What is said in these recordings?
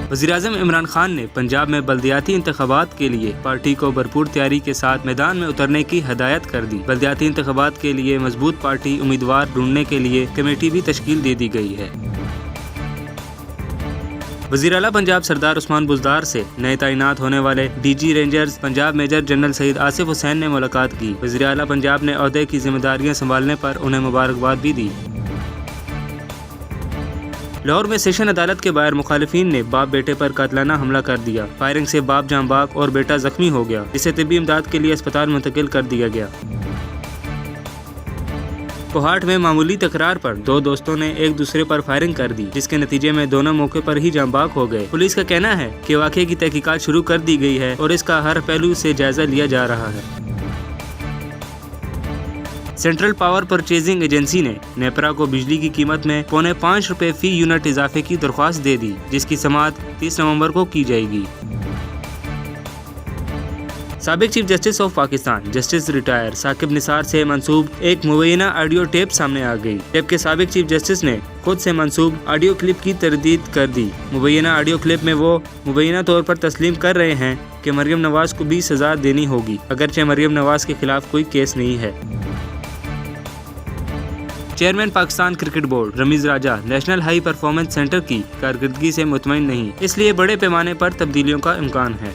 वज़ीर-ए-आज़म इमरान खान ने पंजाब में बल्दियाती इंतखाबात के लिए पार्टी को भरपूर तैयारी के साथ मैदान में उतरने की हदायत कर दी। बल्दियाती इंतखाबात के लिए मजबूत पार्टी उम्मीदवार ढूंढने के लिए कमेटी भी तश्कील दे दी गई है। वज़ीर आला पंजाब सरदार उस्मान बुज़दार से नए तैनात होने वाले DG rangers Punjab major general Saeed Asif Hussain ने मुलाकात की। वज़ीर आला पंजाब ने ओहदे की जिम्मेदारियां संभालने पर उन्हें मुबारकबाद भी दी। लाहौर में सेशन अदालत के बाहर मुखालिफिन ने बाप बेटे पर कातलाना हमला कर दिया। फायरिंग से बाप जाँ बाग और बेटा जख्मी हो गया, जिसे तिब्बी इमदाद के लिए अस्पताल मुंतकिल कर दिया गया। कोहाट में मामूली तकरार पर दो दोस्तों ने एक दूसरे पर फायरिंग कर दी, जिसके नतीजे में दोनों मौके पर ही जाँ बाग हो गए। पुलिस का कहना है कि वाक़े की तहकीकात शुरू कर दी गई है और इसका हर पहलू से जायजा लिया जा रहा है। सेंट्रल पावर परचेजिंग एजेंसी ने नेपरा को बिजली की कीमत में ₹5.25 फी यूनिट इजाफे की दरख्वास्त दे दी, जिसकी समाअत 30 नवंबर को की जाएगी। साबिक chief justice of Pakistan justice retire Saqib Nisar से मंसूब एक मुबैना ऑडियो टेप सामने आ गई। टेप के साबिक चीफ जस्टिस ने खुद से मंसूब ऑडियो क्लिप की तरदीद कर दी। मुबैना ऑडियो क्लिप में वो मुबैना तौर पर तस्लीम कर रहे हैं कि मरियम नवाज को 20 सज़ा देनी होगी, अगरचे मरियम नवाज के खिलाफ कोई केस नहीं है। Chairman Pakistan cricket board Ramiz Raja national high performance centre की कारकर्दगी से मुतमईन नहीं, इसलिए बड़े पैमाने पर तब्दीलियों का इम्कान है।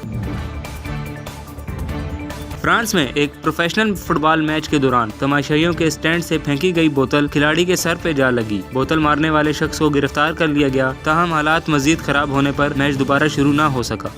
फ्रांस में एक प्रोफेशनल फुटबॉल मैच के दौरान तमाशाइयों के स्टैंड से फेंकी गई बोतल खिलाड़ी के सर पे जा लगी। बोतल मारने वाले शख्स को गिरफ्तार कर लिया गया, ताहम हालात मजीद खराब होने पर मैच दोबारा शुरू न हो सका।